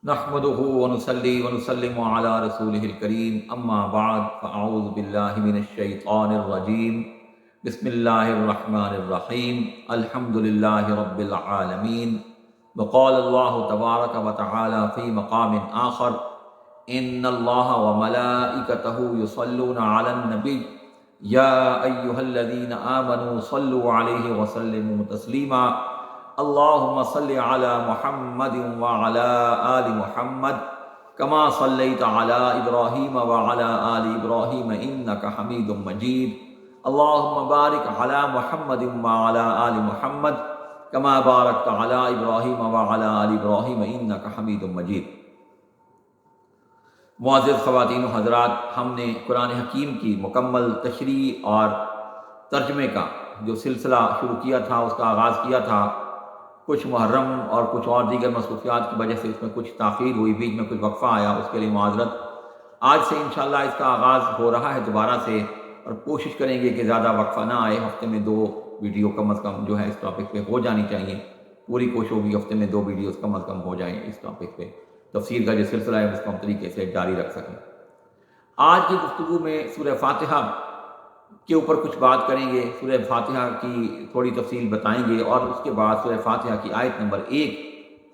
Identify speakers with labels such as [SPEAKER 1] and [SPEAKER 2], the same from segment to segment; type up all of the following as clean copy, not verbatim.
[SPEAKER 1] نحمده ونصلي ونسلم على رسوله الكريم اما بعد فاعوذ بالله من الشيطان الرجيم بسم الله الرحمن الرحيم الحمد لله رب العالمين وقال الله تبارك وتعالى في مقام آخر ان الله وملائكته يصلون على النبي يا ايها الذين آمنوا صلوا عليه وسلموا تسليما اللهم صل على محمد وعلى آل محمد كما صليت على إبراهيم وعلى آل إبراهيم إنك حميد مجيد اللهم بارك على محمد وعلى آل محمد كما باركت على إبراهيم وعلى آل إبراهيم إنك حميد مجيد۔ معزز خواتین و حضرات، ہم نے قرآن حکیم کی مکمل تشریح اور ترجمے کا جو سلسلہ شروع کیا تھا، اس کا آغاز کیا تھا۔ کچھ محرم اور کچھ اور دیگر مصروفیات کی وجہ سے اس میں کچھ تاخیر ہوئی، بیچ میں کچھ وقفہ آیا، اس کے لیے معذرت۔ آج سے انشاءاللہ اس کا آغاز ہو رہا ہے دوبارہ سے، اور کوشش کریں گے کہ زیادہ وقفہ نہ آئے۔ ہفتے میں 2 ویڈیو کم از کم جو ہے اس ٹاپک پہ ہو جانی چاہیے۔ پوری کوشش ہوگی ہفتے میں 2 ویڈیوز کم از کم ہو جائیں اس ٹاپک پہ، تفسیر کا جو سلسلہ ہے اس کو ہم طریقے سے جاری رکھ سکیں۔ آج کی گفتگو میں سورہ فاتحہ کے اوپر کچھ بات کریں گے، سورہ فاتحہ کی تھوڑی تفصیل بتائیں گے، اور اس کے بعد سورہ فاتحہ کی آیت نمبر 1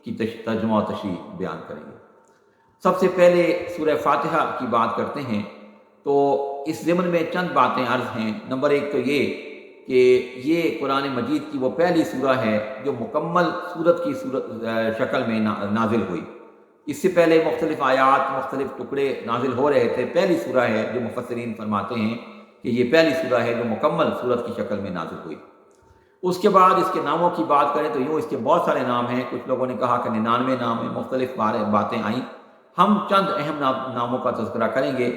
[SPEAKER 1] کی ترجمہ و تشریح بیان کریں گے۔ سب سے پہلے سورہ فاتحہ کی بات کرتے ہیں تو اس ضمن میں چند باتیں عرض ہیں۔ نمبر 1 تو یہ کہ یہ قرآن مجید کی وہ پہلی سورہ ہے جو مکمل سورت کی شکل میں نازل ہوئی۔ اس سے پہلے مختلف آیات، مختلف ٹکڑے نازل ہو رہے تھے۔ پہلی سورہ ہے جو مفسرین فرماتے ہیں کہ یہ پہلی سورہ ہے جو مکمل سورت کی شکل میں نازل ہوئی۔ اس کے بعد اس کے ناموں کی بات کریں تو یوں اس کے بہت سارے نام ہیں۔ کچھ لوگوں نے کہا کہ 99 نام ہیں، مختلف باتیں آئیں۔ ہم چند اہم ناموں کا تذکرہ کریں گے۔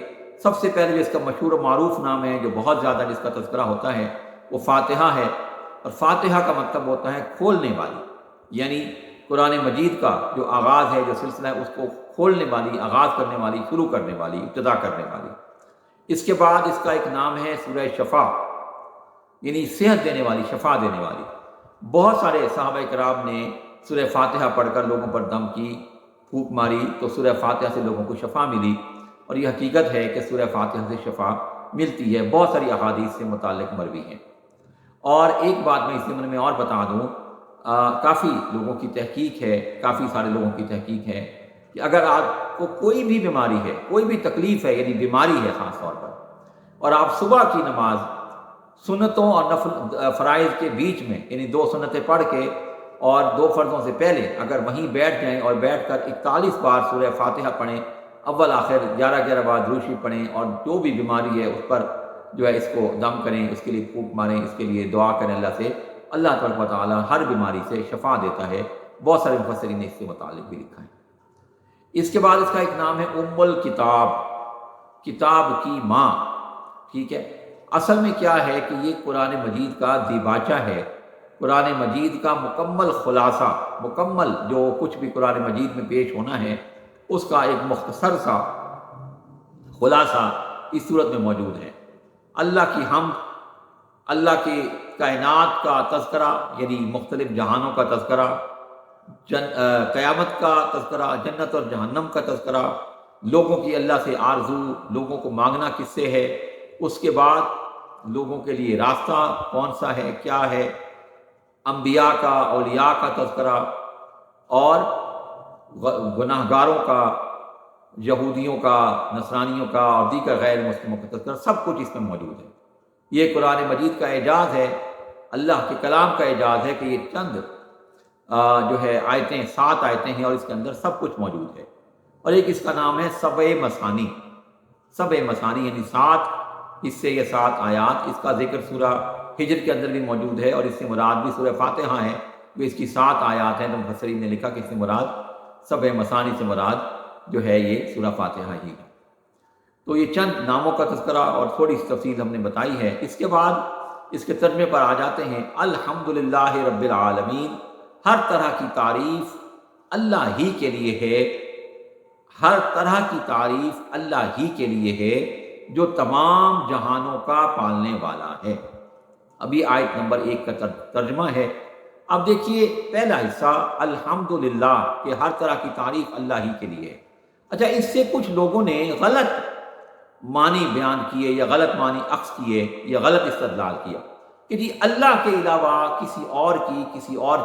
[SPEAKER 1] سب سے پہلے اس کا مشہور و معروف نام ہے جو بہت زیادہ جس کا تذکرہ ہوتا ہے وہ فاتحہ ہے، اور فاتحہ کا مطلب ہوتا ہے کھولنے والی، یعنی قرآن مجید کا جو آغاز ہے، جو سلسلہ ہے، اس کو کھولنے والی، آغاز کرنے والی، شروع کرنے والی، ابتدا کرنے والی۔ اس کے بعد اس کا ایک نام ہے سورہ شفا، یعنی صحت دینے والی، شفا دینے والی۔ بہت سارے صحابہ کرام نے سورہ فاتحہ پڑھ کر لوگوں پر دم کی، پھونک ماری، تو سورہ فاتحہ سے لوگوں کو شفا ملی، اور یہ حقیقت ہے کہ سورہ فاتحہ سے شفا ملتی ہے۔ بہت ساری احادیث سے متعلق مروی ہیں۔ اور ایک بات میں اس ضمن میں اور بتا دوں، کافی لوگوں کی تحقیق ہے، کافی سارے لوگوں کی تحقیق ہے کہ اگر آپ کو کوئی بھی بیماری ہے، کوئی بھی تکلیف ہے، یعنی بیماری ہے خاص طور پر، اور آپ صبح کی نماز سنتوں اور نفل فرائض کے بیچ میں، یعنی 2 سنتیں پڑھ کے اور 2 فرضوں سے پہلے اگر وہیں بیٹھ جائیں اور بیٹھ کر 41 بار سورہ فاتحہ پڑھیں، اول آخر 11 بار درود شریف پڑھیں، اور جو بھی بیماری ہے اس پر جو ہے اس کو دم کریں، اس کے لیے پھونک ماریں، اس کے لیے دعا کریں اللہ سے، اللہ تبارک و تعالیٰ ہر بیماری سے شفا دیتا ہے۔ بہت سارے مفسرین نے اس سے متعلق بھی لکھا ہے۔ اس کے بعد اس کا ایک نام ہے ام الکتاب، کتاب کی ماں، ٹھیک ہے۔ اصل میں کیا ہے کہ یہ قرآن مجید کا دیباچہ ہے، قرآن مجید کا مکمل خلاصہ، مکمل جو کچھ بھی قرآن مجید میں پیش ہونا ہے اس کا ایک مختصر سا خلاصہ اس صورت میں موجود ہے۔ اللہ کی حمد، اللہ کی کائنات کا تذکرہ، یعنی مختلف جہانوں کا تذکرہ، قیامت کا تذکرہ، جنت اور جہنم کا تذکرہ، لوگوں کی اللہ سے آرزو، لوگوں کو مانگنا کس سے ہے، اس کے بعد لوگوں کے لیے راستہ کون سا ہے، کیا ہے، انبیاء کا، اولیاء کا تذکرہ، اور گناہ گاروں کا، یہودیوں کا، نصرانیوں کا اور دیگر غیر مسلموں کا تذکرہ، سب کچھ اس میں موجود ہے۔ یہ قرآن مجید کا اعجاز ہے، اللہ کے کلام کا اعجاز ہے کہ یہ چند جو ہے آیتیں، 7 آیتیں ہیں، اور اس کے اندر سب کچھ موجود ہے۔ اور ایک اس کا نام ہے سبع مثانی، سبع مثانی یعنی 7 حصے یا 7 آیات۔ اس کا ذکر سورہ ہجر کے اندر بھی موجود ہے، اور اس سے مراد بھی سورہ فاتحہ ہے، جو اس کی 7 آیات ہیں۔ تو مفسرین نے لکھا کہ اس سے مراد سبع مثانی سے مراد جو ہے یہ سورہ فاتحہ ہی ہے۔ تو یہ چند ناموں کا تذکرہ اور تھوڑی سی تفصیل ہم نے بتائی ہے۔ اس کے بعد اس کے ترجمے پر آ جاتے ہیں۔ الحمدللہ رب العالمین، ہر طرح کی تعریف اللہ ہی کے لیے ہے، ہر طرح کی تعریف اللہ ہی کے لیے ہے جو تمام جہانوں کا پالنے والا ہے۔ ابھی آیت نمبر 1 کا ترجمہ ہے، اب دیکھیے پہلا حصہ الحمدللہ کہ ہر طرح کی تعریف اللہ ہی کے لیے ہے۔ اچھا، اس سے کچھ لوگوں نے غلط معنی بیان کیے یا غلط معنی اخذ کیے یا غلط استدلال کیا کہ جی اللہ کے علاوہ کسی اور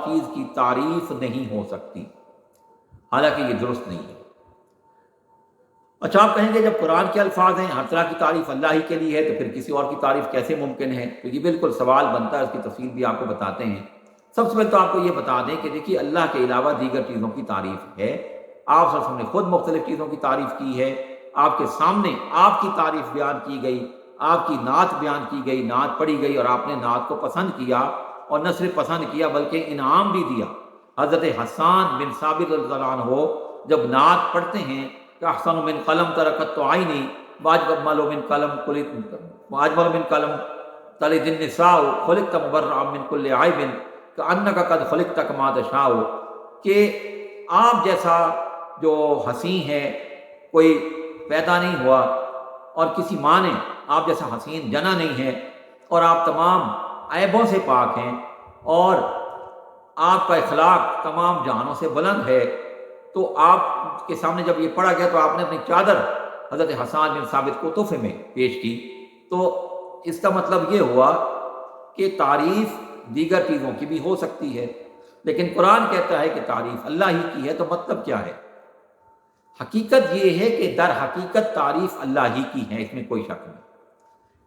[SPEAKER 1] چیز کی تعریف نہیں ہو سکتی، حالانکہ یہ درست نہیں ہے۔ اچھا، آپ کہیں گے جب قرآن کے الفاظ ہیں ہر طرح کی تعریف اللہ ہی کے لیے ہے تو پھر کسی اور کی تعریف کیسے ممکن ہے؟ تو یہ بالکل سوال بنتا ہے، اس کی تفصیل بھی آپ کو بتاتے ہیں۔ سب سے پہلے تو آپ کو یہ بتا دیں کہ دیکھیے اللہ کے علاوہ دیگر چیزوں کی تعریف ہے۔ آپ صلی اللہ علیہ وسلم نے خود مختلف چیزوں کی تعریف کی ہے، آپ کے سامنے آپ کی تعریف بیان کی گئی، آپ کی نعت بیان کی گئی، نعت پڑھی گئی اور آپ نے نعت کو پسند کیا، اور نہ صرف پسند کیا بلکہ انعام بھی دیا۔ حضرت حسان بن ثابت رضی اللہ عنہ جب نعت پڑھتے ہیں کہ احسن من قلم ترکت عینی واجمل من قلم تلد النساء خلقت مبرئا من کل عیب کأنک قد خلقت کما تشاء، کہ آپ جیسا جو حسین ہے کوئی پیدا نہیں ہوا، اور کسی ماں نے آپ جیسا حسین جنا نہیں ہے، اور آپ تمام عیبوں سے پاک ہیں، اور آپ کا اخلاق تمام جہانوں سے بلند ہے۔ تو آپ کے سامنے جب یہ پڑھا گیا تو آپ نے اپنی چادر حضرت حسان بن ثابت کو تحفے میں پیش کی۔ تو اس کا مطلب یہ ہوا کہ تعریف دیگر چیزوں کی بھی ہو سکتی ہے، لیکن قرآن کہتا ہے کہ تعریف اللہ ہی کی ہے، تو مطلب کیا ہے؟ حقیقت یہ ہے کہ در حقیقت تعریف اللہ ہی کی ہے، اس میں کوئی شک نہیں،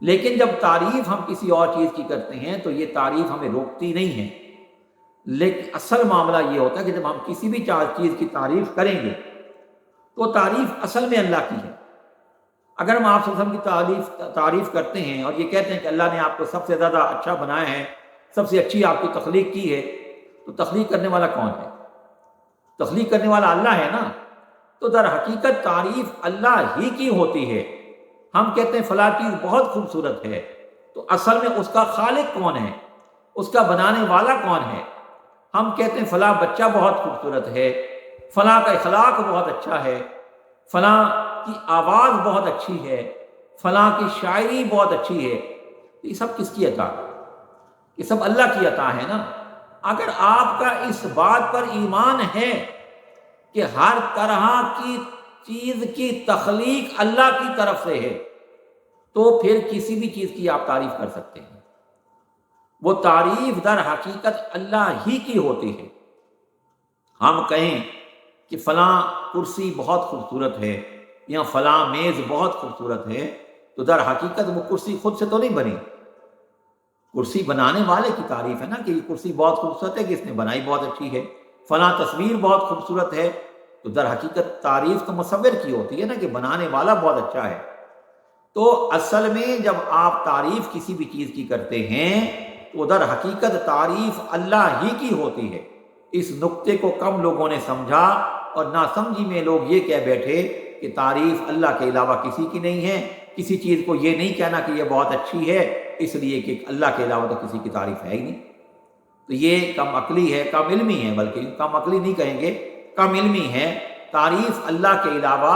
[SPEAKER 1] لیکن جب تعریف ہم کسی اور چیز کی کرتے ہیں تو یہ تعریف ہمیں روکتی نہیں ہے۔ لیکن اصل معاملہ یہ ہوتا ہے کہ جب ہم کسی بھی چیز کی تعریف کریں گے تو تعریف اصل میں اللہ کی ہے۔ اگر ہم آپ صلی اللہ علیہ وسلم کی تعریف کرتے ہیں اور یہ کہتے ہیں کہ اللہ نے آپ کو سب سے زیادہ اچھا بنایا ہے، سب سے اچھی آپ کی تخلیق کی ہے، تو تخلیق کرنے والا کون ہے؟ تخلیق کرنے والا اللہ ہے نا۔ تو در حقیقت تعریف اللہ ہی کی ہوتی ہے۔ ہم کہتے ہیں فلاں چیز بہت خوبصورت ہے، تو اصل میں اس کا خالق کون ہے؟ اس کا بنانے والا کون ہے؟ ہم کہتے ہیں فلاں بچہ بہت خوبصورت ہے، فلاں کا اخلاق بہت اچھا ہے، فلاں کی آواز بہت اچھی ہے، فلاں کی شاعری بہت اچھی ہے۔ یہ سب کس کی عطا ہے؟ یہ سب اللہ کی عطا ہے نا۔ اگر آپ کا اس بات پر ایمان ہے کہ ہر طرح کی چیز کی تخلیق اللہ کی طرف سے ہے، تو پھر کسی بھی چیز کی آپ تعریف کر سکتے ہیں۔ وہ تعریف در حقیقت اللہ ہی کی ہوتی ہے۔ ہم کہیں کہ فلاں کرسی بہت خوبصورت ہے یا فلاں میز بہت خوبصورت ہے، تو در حقیقت وہ کرسی خود سے تو نہیں بنی، کرسی بنانے والے کی تعریف ہے نا کہ یہ کرسی بہت خوبصورت ہے، کہ اس نے بنائی بہت اچھی ہے۔ فلاں تصویر بہت خوبصورت ہے، تو در حقیقت تعریف تو مصور کی ہوتی ہے نا کہ بنانے والا بہت اچھا ہے۔ تو اصل میں جب آپ تعریف کسی بھی چیز کی کرتے ہیں تو در حقیقت تعریف اللہ ہی کی ہوتی ہے۔ اس نقطے کو کم لوگوں نے سمجھا، اور ناسمجھی میں لوگ یہ کہہ بیٹھے کہ تعریف اللہ کے علاوہ کسی کی نہیں ہے، کسی چیز کو یہ نہیں کہنا کہ یہ بہت اچھی ہے، اس لیے کہ اللہ کے علاوہ تو کسی کی تعریف ہے ہی نہیں۔ تو یہ کم عقلی ہے، کم علمی ہے، بلکہ کم عقلی نہیں کہیں گے، کم علمی ہے۔ تعریف اللہ کے علاوہ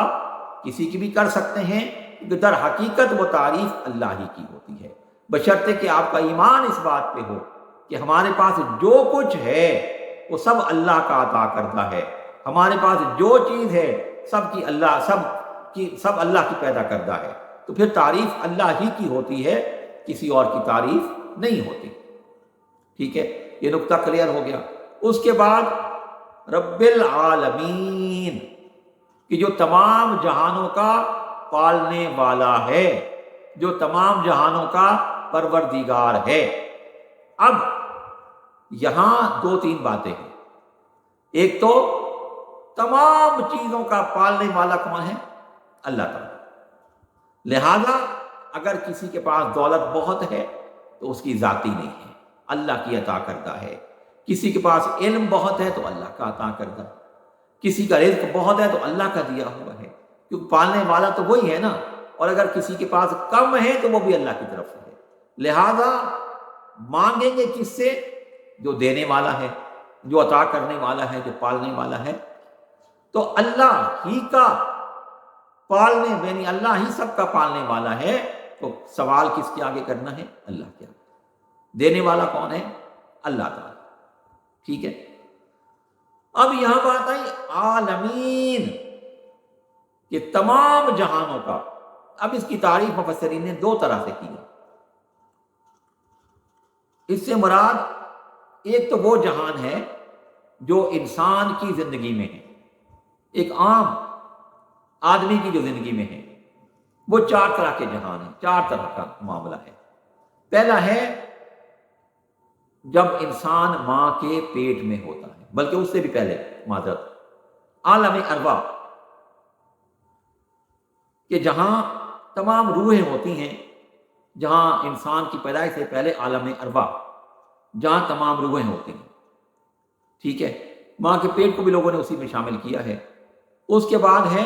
[SPEAKER 1] کسی کی بھی کر سکتے ہیں، کیونکہ در حقیقت وہ تعریف اللہ ہی کی ہوتی ہے، بشرطے کہ آپ کا ایمان اس بات پہ ہو کہ ہمارے پاس جو کچھ ہے وہ سب اللہ کا عطا کردہ ہے، ہمارے پاس جو چیز ہے سب اللہ کی پیدا کردہ ہے، تو پھر تعریف اللہ ہی کی ہوتی ہے، کسی اور کی تعریف نہیں ہوتی۔ ٹھیک ہے، یہ نقطہ کلیئر ہو گیا۔ اس کے بعد رب العالمین، کہ جو تمام جہانوں کا پالنے والا ہے، جو تمام جہانوں کا پروردگار ہے۔ اب یہاں دو تین باتیں ہیں۔ ایک تو تمام چیزوں کا پالنے والا کون ہے؟ اللہ تعالیٰ۔ لہذا اگر کسی کے پاس دولت بہت ہے تو اس کی ذاتی نہیں ہے، اللہ کی عطا کردہ ہے۔ کسی کے پاس علم بہت ہے تو اللہ کا عطا کردہ، کسی کا رزق بہت ہے تو اللہ کا دیا ہوا ہے، کیونکہ پالنے والا تو وہی ہے نا۔ اور اگر کسی کے پاس کم ہے تو وہ بھی اللہ کی طرف سے ہے۔ لہذا مانگیں گے کس سے؟ جو دینے والا ہے، جو عطا کرنے والا ہے، جو پالنے والا ہے۔ تو اللہ ہی کا پالنے، یعنی اللہ ہی سب کا پالنے والا ہے، تو سوال کس کے آگے کرنا ہے؟ اللہ کے آگے۔ دینے والا کون ہے؟ اللہ تعالیٰ۔ ٹھیک ہے. اب یہاں بات آئی عالمین کہ تمام جہانوں کا. اب اس کی تعریف مفسرین نے دو طرح سے کی ہے. اس سے مراد ایک تو وہ جہان ہے جو انسان کی زندگی میں ہے، ایک عام آدمی کی جو زندگی میں ہے. وہ چار طرح کے جہان ہیں، چار طرح کا معاملہ ہے. پہلا ہے جب انسان ماں کے پیٹ میں ہوتا ہے، بلکہ اس سے بھی پہلے، معذرت، عالم ارواح، کہ جہاں تمام روحیں ہوتی ہیں، جہاں انسان کی پیدائش سے پہلے عالم ارواح، جہاں تمام روحیں ہوتی ہیں. ٹھیک ہے، ماں کے پیٹ کو بھی لوگوں نے اسی میں شامل کیا ہے. اس کے بعد ہے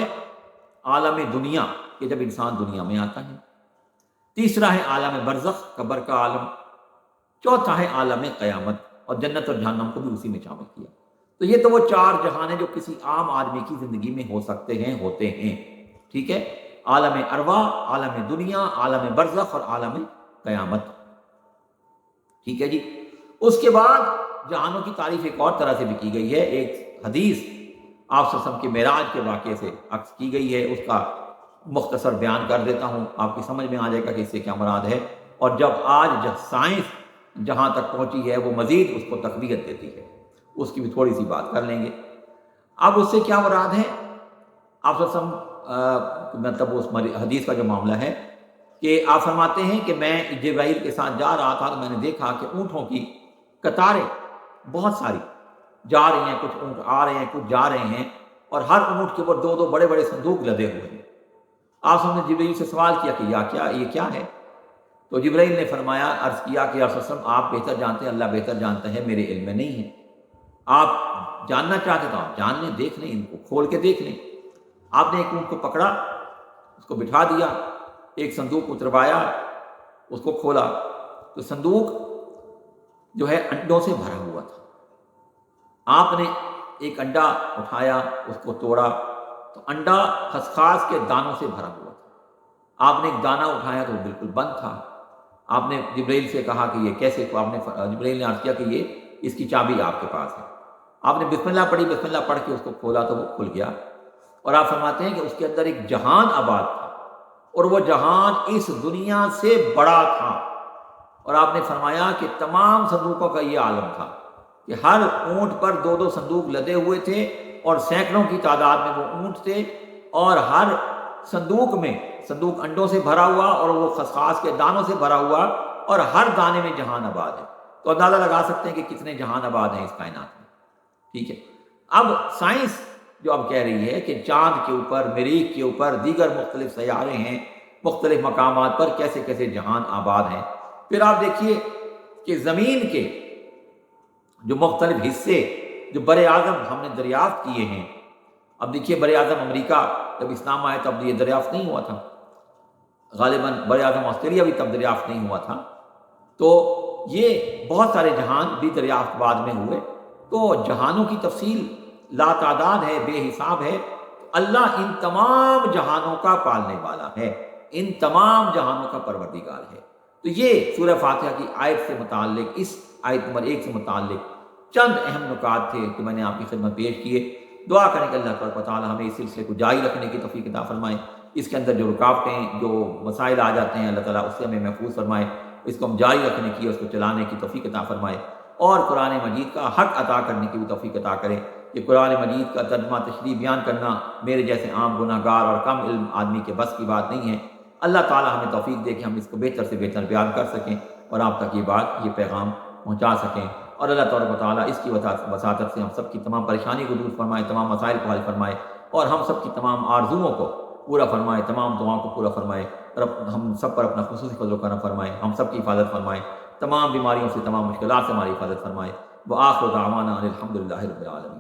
[SPEAKER 1] عالم دنیا، کہ جب انسان دنیا میں آتا ہے. تیسرا ہے عالم برزخ، قبر کا عالم. چوتھا ہے عالم قیامت، اور جنت اور جہنم کو بھی اسی میں شامل کیا. تو یہ تو وہ چار جہان ہیں جو کسی عام آدمی کی زندگی میں ہو سکتے ہیں، ہوتے ہیں. ٹھیک ہے، عالم ارواح، عالم دنیا، عالم برزخ اور عالم قیامت. ٹھیک ہے جی. اس کے بعد جہانوں کی تعریف ایک اور طرح سے بھی کی گئی ہے. ایک حدیث آپ صلی اللہ علیہ وسلم کے معراج کے واقعے سے عکس کی گئی ہے. اس کا مختصر بیان کر دیتا ہوں، آپ کی سمجھ میں آ جائے گا کہ اس سے کیا مراد ہے. اور جب آج سائنس جہاں تک پہنچی ہے وہ مزید اس کو تقویت دیتی ہے، اس کی بھی تھوڑی سی بات کر لیں گے. اب اس سے کیا مراد ہے؟ آپ صلی اللہ علیہ وسلم مطلب اس حدیث کا جو معاملہ ہے کہ آپ فرماتے ہیں کہ میں جبرائیل کے ساتھ جا رہا تھا تو میں نے دیکھا کہ اونٹوں کی قطاریں بہت ساری جا رہی ہیں، کچھ اونٹ آ رہے ہیں، کچھ جا رہے ہیں، اور ہر اونٹ کے اوپر دو دو بڑے بڑے صندوق لدے ہوئے ہیں. آپ نے جبرائیل سے سوال کیا کہ یہ کیا ہے؟ تو جبرائیل نے فرمایا، عرض کیا کہ یا رسول اللہ، آپ بہتر جانتے ہیں، اللہ بہتر جانتا ہے، میرے علم میں نہیں ہے. آپ جاننا چاہتے تو آپ جان لیں، دیکھ لیں، ان کو کھول کے دیکھ لیں. آپ نے ایک اونٹ کو پکڑا، اس کو بٹھا دیا، ایک صندوق اتروایا، اس کو کھولا تو صندوق جو ہے انڈوں سے بھرا ہوا تھا. آپ نے ایک انڈا اٹھایا، اس کو توڑا تو انڈا خسخاس کے دانوں سے بھرا ہوا تھا. آپ نے ایک دانہ اٹھایا تو وہ بالکل بند تھا. آپ نے جبرائیل سے کہا کہ یہ کیسے؟ تو آپ نے جبرائیل نے عرض کیا کہ یہ اس کی چابی آپ کے پاس ہے. آپ نے بسم اللہ پڑھی، بسم اللہ پڑھ کے اس کو کھولا تو وہ کھل گیا. اور آپ فرماتے ہیں کہ اس کے اندر ایک جہان آباد تھا، اور وہ جہان اس دنیا سے بڑا تھا. اور آپ نے فرمایا کہ تمام صندوقوں کا یہ عالم تھا کہ ہر اونٹ پر دو دو صندوق لدے ہوئے تھے، اور سینکڑوں کی تعداد میں وہ اونٹ تھے، اور ہر صندوق میں صندوق انڈوں سے بھرا ہوا اور وہ خسخاس کے دانوں سے بھرا ہوا، اور ہر دانے میں جہان آباد ہے. تو اندازہ لگا سکتے ہیں کہ کتنے جہان آباد ہیں اس کائنات میں. ٹھیک ہے، اب سائنس جو اب کہہ رہی ہے کہ چاند کے اوپر، مریخ کے اوپر، دیگر مختلف سیارے ہیں، مختلف مقامات پر کیسے کیسے جہان آباد ہیں. پھر آپ دیکھیے کہ زمین کے جو مختلف حصے جو بر اعظم ہم نے دریافت کیے ہیں. اب دیکھیے بر اعظم امریکہ جب اسلام آیا تب یہ دریافت نہیں ہوا تھا، غالباً بر اعظم آسٹریلیا بھی تب دریافت نہیں ہوا تھا. تو یہ بہت سارے جہان بھی دریافت بعد میں ہوئے. تو جہانوں کی تفصیل لا تعداد ہے، بے حساب ہے. اللہ ان تمام جہانوں کا پالنے والا ہے، ان تمام جہانوں کا پروردگار ہے. تو یہ سورہ فاتحہ کی آیت سے متعلق، اس آیت نمبر 1 سے متعلق چند اہم نکات تھے کہ میں نے آپ کی خدمت پیش کیے. دعا کریں کہ اللہ تبارک و تعالیٰ ہمیں اس سلسلے کو جاری رکھنے کی توفیق عطا فرمائے. اس کے اندر جو رکاوٹیں، جو مسائل آ جاتے ہیں، اللہ تعالیٰ اس سے ہمیں محفوظ فرمائے. اس کو ہم جاری رکھنے کی، اس کو چلانے کی توفیق عطا فرمائے، اور قرآن مجید کا حق عطا کرنے کی بھی توفیق عطا کرے. کہ قرآن مجید کا ترجمہ تشریح بیان کرنا میرے جیسے عام گناہ گار اور کم علم آدمی کے بس کی بات نہیں ہے. اللہ تعالیٰ ہمیں توفیق دے کہ ہم اس کو بہتر سے بہتر بیان کر سکیں اور آپ تک یہ بات، یہ پیغام پہنچا سکیں. اور اللہ تبارک و تعالیٰ اس کی وساطت سے ہم سب کی تمام پریشانی کو دور فرمائے، تمام مسائل کو حل فرمائے، اور ہم سب کی تمام آرزوؤں کو پورا فرمائے، تمام دعاؤں کو پورا فرمائے، اور ہم سب پر اپنا خصوصی فضل و کرم فرمائے، ہم سب کی حفاظت فرمائے، تمام بیماریوں سے، تمام مشکلات سے ہماری حفاظت فرمائے. وآخر دعوانا ان الحمد للہ رب العالمین.